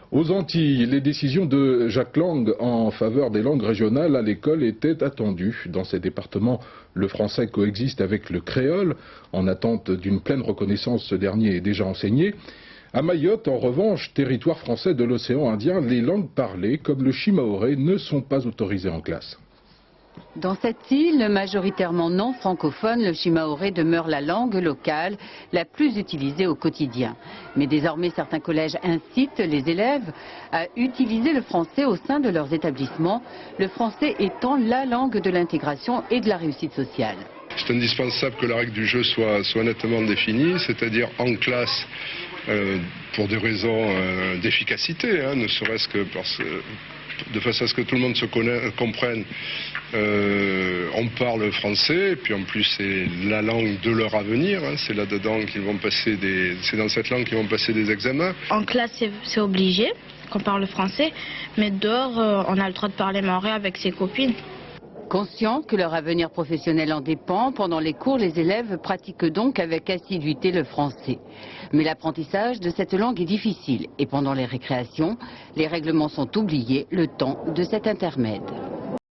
Aux Antilles, les décisions de Jack Lang en faveur des langues régionales à l'école étaient attendues. Dans ces départements, le français coexiste avec le créole. En attente d'une pleine reconnaissance, ce dernier est déjà enseigné. À Mayotte, en revanche, territoire français de l'océan Indien, les langues parlées, comme le shimaoré, ne sont pas autorisées en classe. Dans cette île, majoritairement non francophone, le shimaoré demeure la langue locale la plus utilisée au quotidien. Mais désormais, certains collèges incitent les élèves à utiliser le français au sein de leurs établissements, le français étant la langue de l'intégration et de la réussite sociale. C'est indispensable que la règle du jeu soit nettement définie, c'est-à-dire en classe, pour des raisons d'efficacité, ne serait-ce que de façon à ce que tout le monde se comprenne, on parle français, et puis en plus c'est la langue de leur avenir, c'est là-dedans qu'ils vont passer c'est dans cette langue qu'ils vont passer des examens. En classe c'est obligé qu'on parle français, mais dehors on a le droit de parler maoré avec ses copines. Conscients que leur avenir professionnel en dépend, pendant les cours, les élèves pratiquent donc avec assiduité le français. Mais l'apprentissage de cette langue est difficile et pendant les récréations, les règlements sont oubliés le temps de cet intermède.